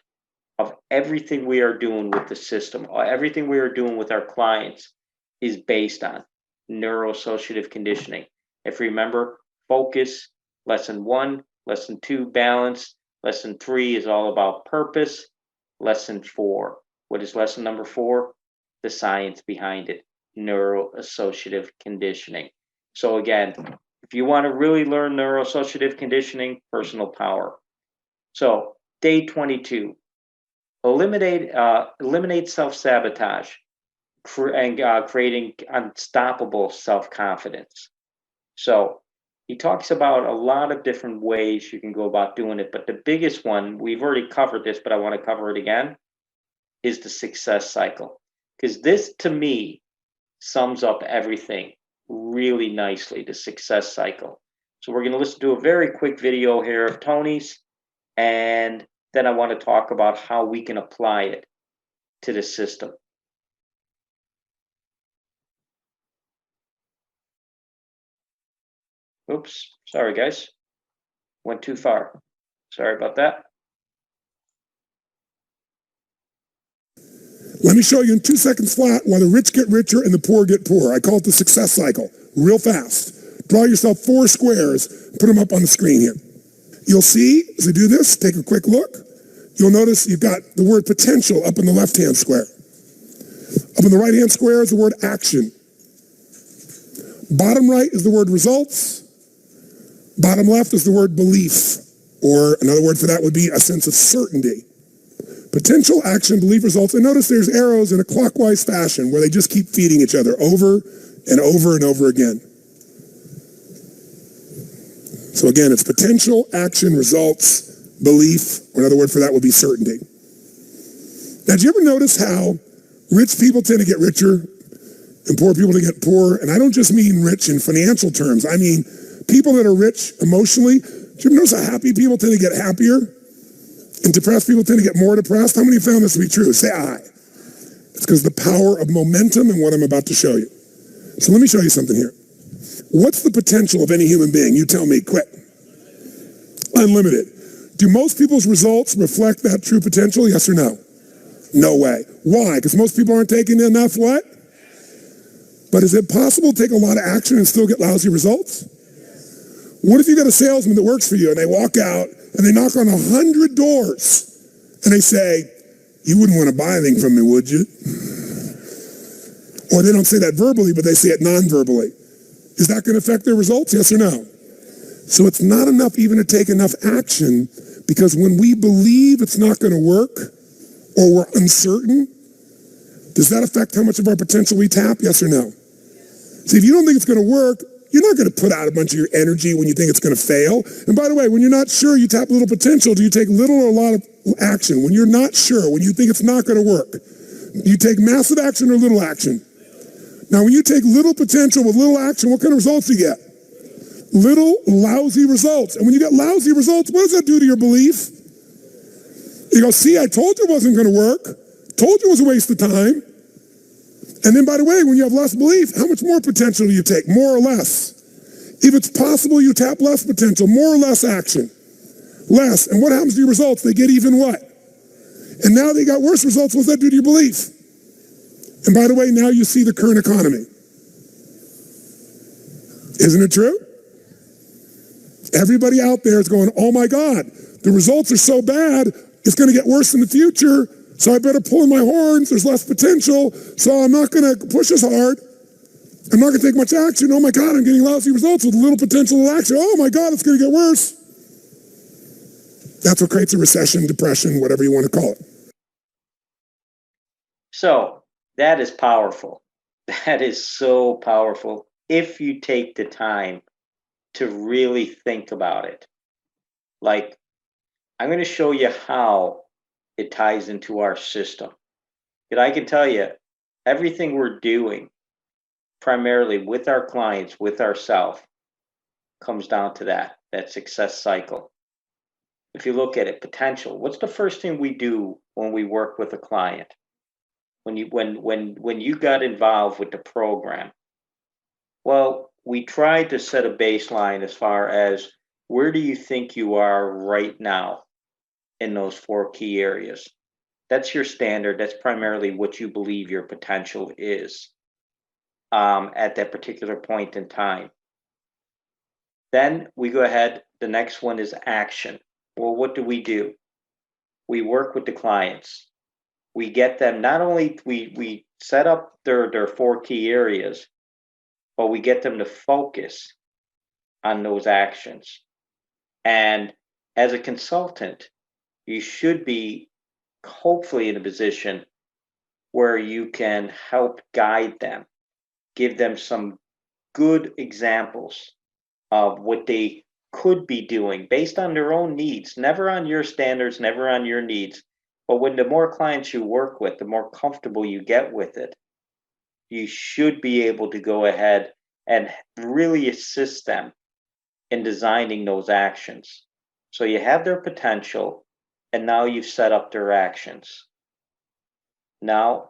of everything we are doing with the system, everything we are doing with our clients is based on neuroassociative conditioning. If you remember, focus, lesson 1, lesson 2, balance, lesson 3 is all about purpose, lesson 4. What is lesson number 4? The science behind it, neuroassociative conditioning. So again, if you want to really learn neuroassociative conditioning, Personal Power. So day 22, eliminate self-sabotage and creating unstoppable self-confidence. So he talks about a lot of different ways you can go about doing it, but the biggest one, we've already covered this, but I want to cover it again, is the success cycle. Because this, to me, sums up everything really nicely, the success cycle. So we're going to listen to a very quick video here of Tony's, and then I want to talk about how we can apply it to the system. Oops, sorry guys, went too far. Sorry about that. Let me show you in 2 seconds flat why the rich get richer and the poor get poorer. I call it the success cycle, real fast. Draw yourself 4 squares, put them up on the screen here. You'll see, as I do this, take a quick look. You'll notice you've got the word potential up in the left-hand square. Up in the right-hand square is the word action. Bottom right is the word results. Bottom left is the word belief, or another word for that would be a sense of certainty. Potential, action, belief, results. And notice there's arrows in a clockwise fashion where they just keep feeding each other over and over and over again. So again, it's potential, action, results, belief, or another word for that would be certainty. Now, do you ever notice how rich people tend to get richer and poor people to get poorer? And I don't just mean rich in financial terms. I mean people that are rich emotionally. Do you ever notice how happy people tend to get happier? And depressed people tend to get more depressed? How many found this to be true? Say aye. It's because of the power of momentum and what I'm about to show you. So let me show you something here. What's the potential of any human being? You tell me, quick. Unlimited. Do most people's results reflect that true potential? Yes or no? No way. Why? Because most people aren't taking enough what? But is it possible to take a lot of action and still get lousy results? What if you got a salesman that works for you and they walk out and they knock on 100 doors and they say, you wouldn't want to buy anything from me, would you? Or they don't say that verbally, but they say it non-verbally. Is that going to affect their results? Yes or no? So it's not enough even to take enough action, because when we believe it's not going to work or we're uncertain, does that affect how much of our potential we tap? Yes or no? See, if you don't think it's going to work, you're not going to put out a bunch of your energy when you think it's going to fail. And by the way, when you're not sure, you tap little potential. Do you take little or a lot of action? When you're not sure, when you think it's not going to work, you take massive action or little action? Now, when you take little potential with little action, what kind of results do you get? Little lousy results. And when you get lousy results, what does that do to your belief? You go, see, I told you it wasn't going to work. Told you it was a waste of time. And then, by the way, when you have less belief, how much more potential do you take? More or less? If it's possible, you tap less potential, more or less action. Less. And what happens to your results? They get even what? And now they got worse results. What's that do to your belief? And by the way, now you see the current economy. Isn't it true? Everybody out there is going, oh my God, the results are so bad, it's going to get worse in the future, so I better pull in my horns, there's less potential, so I'm not going to push as hard. I'm not going to take much action. Oh my God, I'm getting lousy results with little potential action. Oh my God, it's going to get worse. That's what creates a recession, depression, whatever you want to call it. So that is powerful. That is so powerful if you take the time to really think about it. Like, I'm going to show you how it ties into our system. And I can tell you, everything we're doing, primarily with our clients, with ourselves, comes down to that success cycle. If you look at it, potential, what's the first thing we do when we work with a client? When you got involved with the program, well, we try to set a baseline as far as where do you think you are right now in those 4 key areas. That's your standard. That's primarily what you believe your potential is at that particular point in time. Then we go ahead. The next one is action. Well, what do? We work with the clients. We get them, not only we set up their 4 key areas, but we get them to focus on those actions. And as a consultant, you should be hopefully in a position where you can help guide them, give them some good examples of what they could be doing based on their own needs, never on your standards, never on your needs. But when the more clients you work with, the more comfortable you get with it, you should be able to go ahead and really assist them in designing those actions. So you have their potential, and now you've set up their actions. Now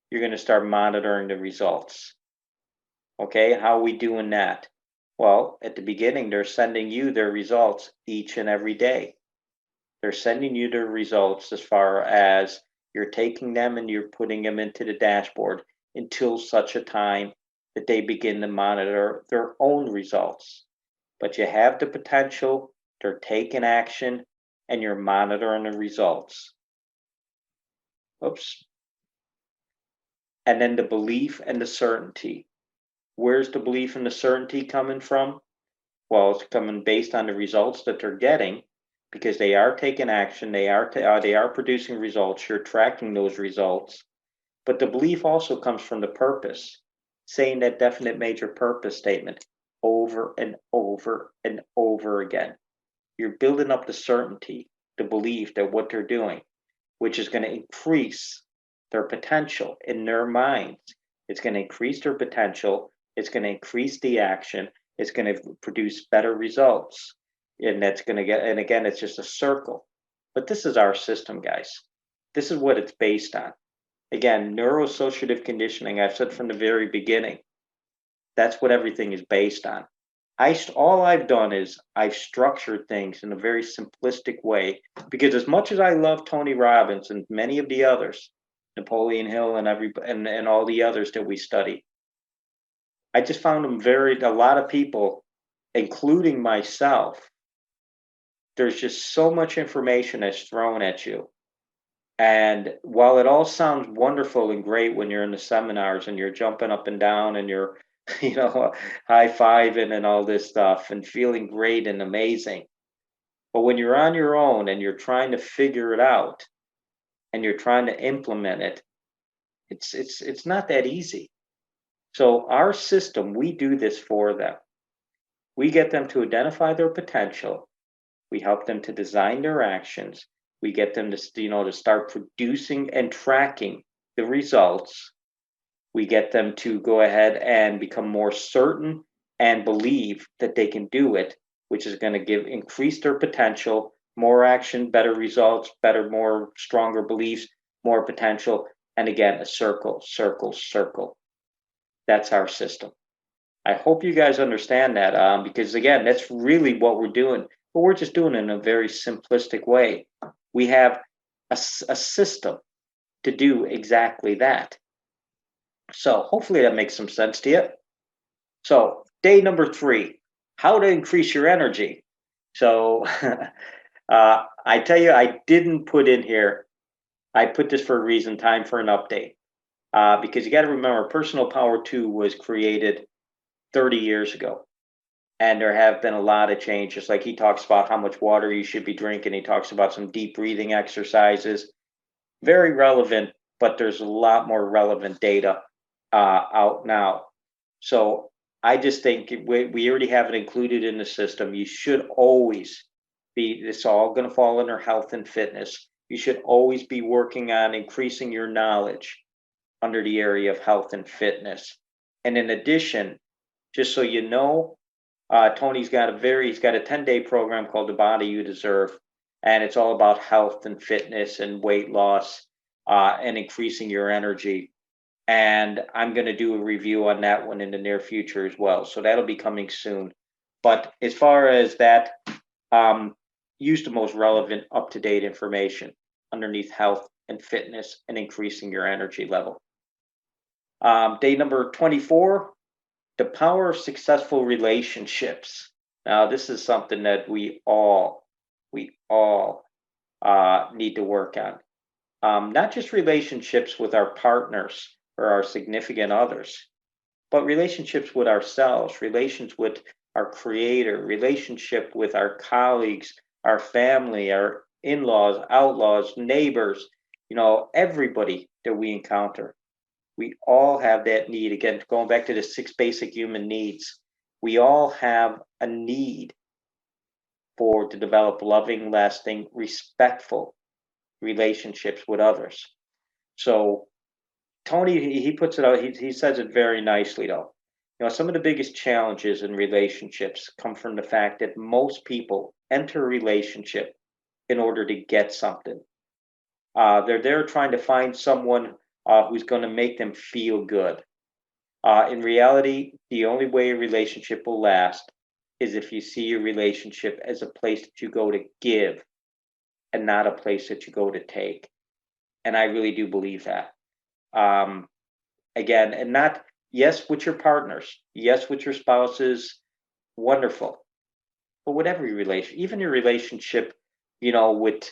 you're going to start monitoring the results. Okay, how are we doing that? Well, at the beginning, they're sending you their results each and every day. They're sending you their results as far as you're taking them and you're putting them into the dashboard until such a time that they begin to monitor their own results. But you have the potential, they're taking action, and you're monitoring the results. Oops. And then the belief and the certainty. Where's the belief and the certainty coming from? Well, it's coming based on the results that they're getting, because they are taking action, they are producing results, you're tracking those results. But the belief also comes from the purpose, saying that definite major purpose statement over and over and over again. You're building up the certainty, the belief that what they're doing, which is going to increase their potential in their minds. It's going to increase their potential. It's going to increase the action. It's going to produce better results. And that's going to get, and again, it's just a circle. But this is our system, guys. This is what it's based on. Again, neuroassociative conditioning, I've said from the very beginning, that's what everything is based on. All I've done is I've structured things in a very simplistic way, because as much as I love Tony Robbins and many of the others, Napoleon Hill and and all the others that we study, I just found them a lot of people, including myself, there's just so much information that's thrown at you. And while it all sounds wonderful and great when you're in the seminars and you're jumping up and down and you're, high fiving and all this stuff and feeling great and amazing. But when you're on your own and you're trying to figure it out and you're trying to implement it, it's not that easy. So our system, we do this for them. We get them to identify their potential. We help them to design their actions. We get them to, to start producing and tracking the results. We get them to go ahead and become more certain and believe that they can do it, which is going to increase their potential, more action, better results, more stronger beliefs, more potential. And again, a circle, circle, circle. That's our system. I hope you guys understand that, because again, that's really what we're doing, but we're just doing it in a very simplistic way. We have a system to do exactly that. So hopefully that makes some sense to you. So day number 3, how to increase your energy. So I tell you, I didn't put in here, I put this for a reason, time for an update. Because you got to remember, Personal Power 2 was created 30 years ago. And there have been a lot of changes. Like he talks about how much water you should be drinking. He talks about some deep breathing exercises. Very relevant, but there's a lot more relevant data out now. So I just think we already have it included in the system. You should always it's all going to fall under health and fitness. You should always be working on increasing your knowledge under the area of health and fitness. And in addition, just so you know, Tony's got a 10-day program called The Body You Deserve. And it's all about health and fitness and weight loss and increasing your energy. And I'm going to do a review on that one in the near future as well. So that'll be coming soon. But as far as that, use the most relevant, up-to-date information underneath health and fitness and increasing your energy level. Day number 24, the power of successful relationships. Now, this is something that we all need to work on. Not just relationships with our partners or our significant others, but relationships with ourselves, relations with our creator, relationship with our colleagues, our family, our in-laws, outlaws, neighbors, everybody that we encounter. We all have that need. Again, going back to the 6 basic human needs, we all have a need to develop loving, lasting, respectful relationships with others. So Tony, he puts it out, he says it very nicely though. Some of the biggest challenges in relationships come from the fact that most people enter a relationship in order to get something. They're there trying to find someone who's going to make them feel good. In reality, the only way a relationship will last is if you see your relationship as a place that you go to give and not a place that you go to take. And I really do believe that. Again, and not, yes, with your partners, yes, with your spouses, wonderful. But with every relation, even your relationship, with,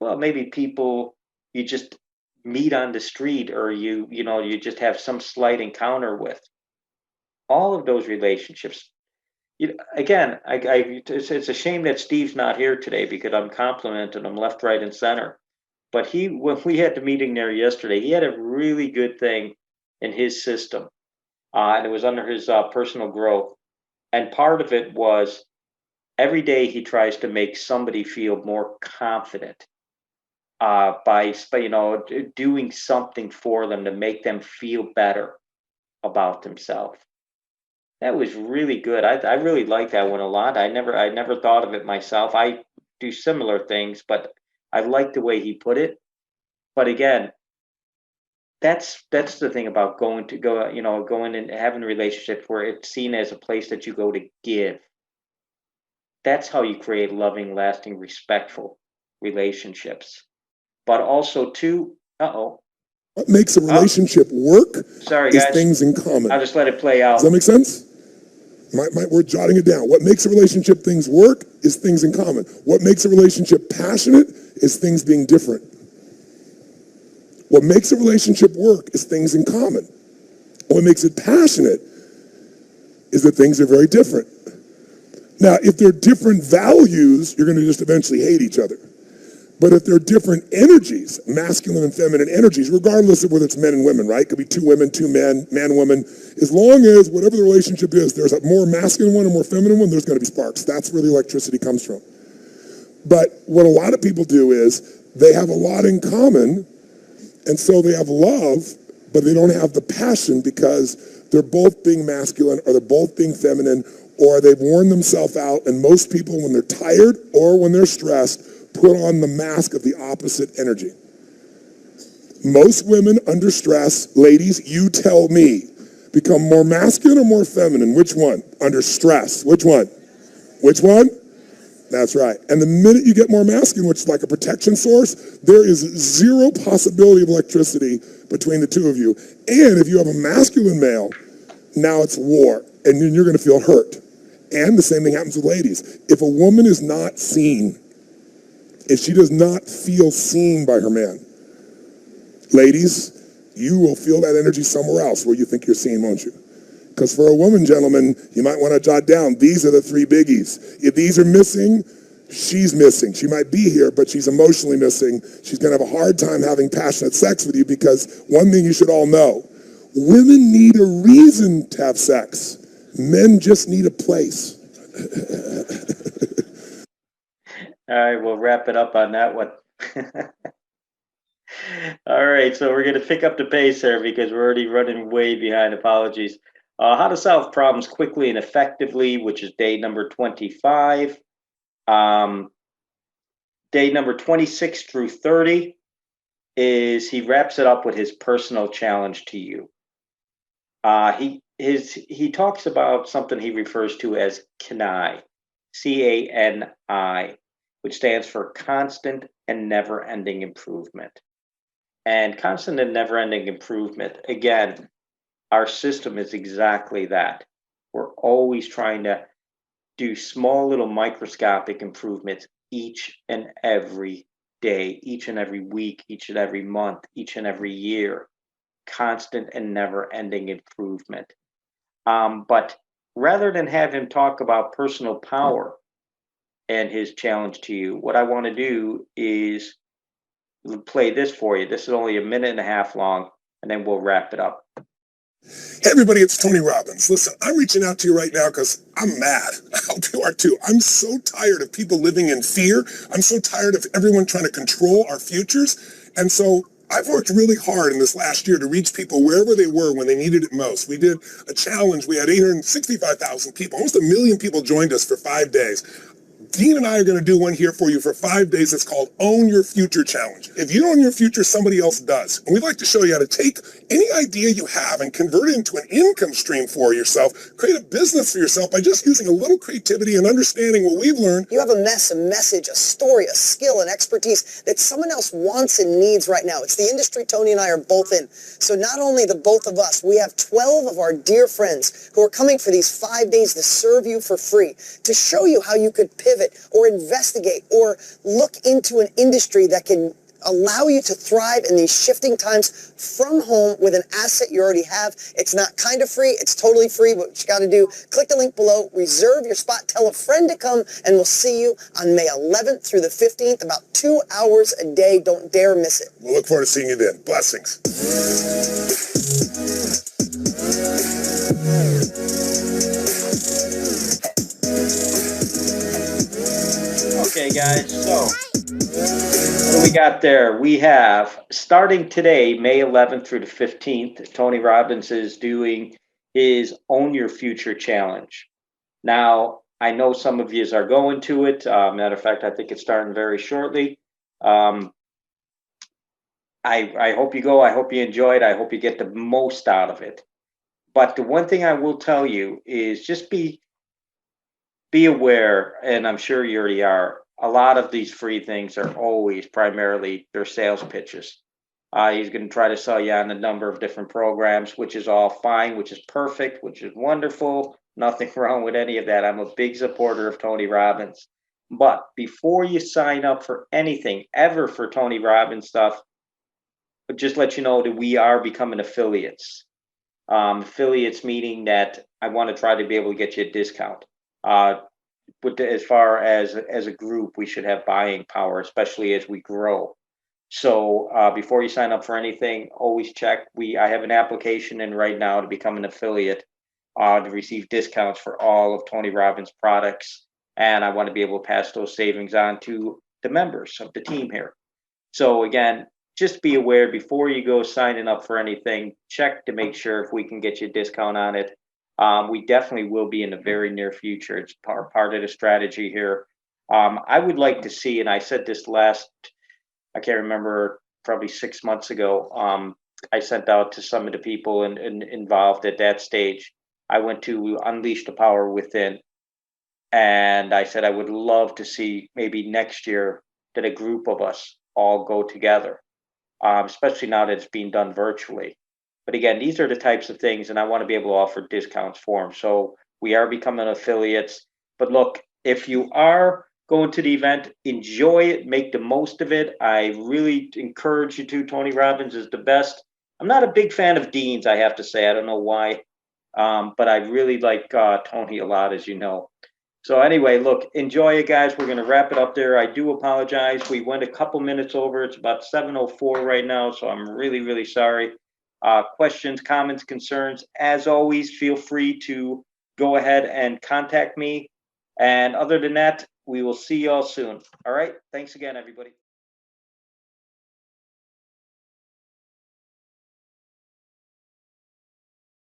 maybe people you just meet on the street, or you just have some slight encounter with. All of those relationships, again, it's a shame that Steve's not here today, because I'm complimenting him left, right, and center. But when we had the meeting there yesterday, he had a really good thing in his system, and it was under his personal growth. And part of it was every day he tries to make somebody feel more confident by doing something for them to make them feel better about themselves. That was really good. I really like that one a lot. I never thought of it myself. I do similar things, but I like the way he put it. But again, that's the thing about going and having a relationship where it's seen as a place that you go to give. That's how you create loving, lasting, respectful relationships. But also too, What makes a relationship work sorry is guys, things in common. I'll just let it play out. Does that make sense? We're jotting it down. What makes a relationship things work is things in common. What makes a relationship passionate is things being different. What makes a relationship work is things in common. What makes it passionate is that things are very different. Now, if they're different values, you're going to just eventually hate each other. But if they're different energies, masculine and feminine energies, regardless of whether it's men and women, right? It could be two women, two men, man, woman. As long as whatever the relationship is, there's a more masculine one and more feminine one, there's going to be sparks. That's where the electricity comes from. But what a lot of people do is they have a lot in common, and so they have love, but they don't have the passion because they're both being masculine or they're both being feminine, or they've worn themselves out. And most people, when they're tired or when they're stressed, put on the mask of the opposite energy. Most women under stress, ladies, you tell me, become more masculine or more feminine? Which one? Under stress. Which one? Which one? That's right. And the minute you get more masculine, which is like a protection source, there is zero possibility of electricity between the two of you. And if you have a masculine male, now it's war, and then you're going to feel hurt. And the same thing happens with ladies. If a woman is not seen, if she does not feel seen by her man, ladies, you will feel that energy somewhere else where you think you're seen, won't you? Because for a woman, gentlemen, you might want to jot down, these are the three biggies. If these are missing, she's missing. She might be here, but she's emotionally missing. She's going to have a hard time having passionate sex with you, because one thing you should all know, women need a reason to have sex. Men just need a place. All right, we'll wrap it up on that one. All right, so we're going to pick up the pace here because we're already running way behind. Apologies. How to solve problems quickly and effectively, which is day number 25. Day number 26 through 30 is he wraps it up with his personal challenge to you. He talks about something he refers to as CANI, CANI, which stands for constant and never-ending improvement. And constant and never-ending improvement, again, our system is exactly that. We're always trying to do small little microscopic improvements each and every day, each and every week, each and every month, each and every year. Constant and never-ending improvement. But rather than have him talk about personal power and his challenge to you, what I want to do is play this for you. This is only a minute and a half long, and then we'll wrap it up. Hey everybody, it's Tony Robbins. Listen, I'm reaching out to you right now because I'm mad. I hope you are too. I'm so tired of people living in fear. I'm so tired of everyone trying to control our futures. And so I've worked really hard in this last year to reach people wherever they were when they needed it most. We did a challenge. We had 865,000 people. Almost 1 million people joined us for 5 days. Dean and I are going to do one here for you for 5 days. It's called Own Your Future Challenge. If you don't own your future, somebody else does. And we'd like to show you how to take any idea you have and convert it into an income stream for yourself, create a business for yourself by just using a little creativity and understanding what we've learned. You have a message, a story, a skill, an expertise that someone else wants and needs right now. It's the industry Tony and I are both in. So not only the both of us, we have 12 of our dear friends who are coming for these 5 days to serve you for free, to show you how you could pivot or investigate or look into an industry that can allow you to thrive in these shifting times from home with an asset you already have. It's not kind of free, it's totally free. What you got to do, click the link below, reserve your spot, tell a friend to come, and we'll see you on May 11th through the 15th, about 2 hours a day. Don't dare miss it. We'll look forward to seeing you then. Blessings. Okay, guys, so what do we got there? We have, starting today, May 11th through the 15th, Tony Robbins is doing his Own Your Future Challenge. Now, I know some of you are going to it. Matter of fact, I think it's starting very shortly. I hope you go. I hope you enjoy it. I hope you get the most out of it. But the one thing I will tell you is just be aware, and I'm sure you already are. A lot of these free things are always primarily their sales pitches. He's going to try to sell you on a number of different programs, which is all fine, which is perfect, which is wonderful. Nothing wrong with any of that. I'm a big supporter of Tony Robbins. But before you sign up for anything ever for Tony Robbins stuff, just let you know that we are becoming affiliates. Affiliates meaning that I want to try to be able to get you a discount. But as far as a group, we should have buying power, especially as we grow. So before you sign up for anything, always check. I have an application in right now to become an affiliate to receive discounts for all of Tony Robbins products, and I want to be able to pass those savings on to the members of the team here. So again, just be aware before you go signing up for anything, check to make sure if we can get you a discount on it. We definitely will be in the very near future. It's part of the strategy here. I would like to see, and I said this I can't remember, probably 6 months ago. I sent out to some of the people involved at that stage. I went to Unleash the Power Within, and I said I would love to see maybe next year that a group of us all go together, especially now that it's being done virtually. But again, these are the types of things, and I want to be able to offer discounts for them. So we are becoming affiliates. But look, if you are going to the event, enjoy it, make the most of it. I really encourage you to. Tony Robbins is the best. I'm not a big fan of Dean's, I have to say. I don't know why, but I really like Tony a lot, as you know. So anyway, look, enjoy it, guys. We're going to wrap it up there. I do apologize. We went a couple minutes over. It's about 7:04 right now, so I'm really, really sorry. Questions, comments, concerns, as always, feel free to go ahead and contact me. And other than that, we will see y'all soon. All right. Thanks again, everybody.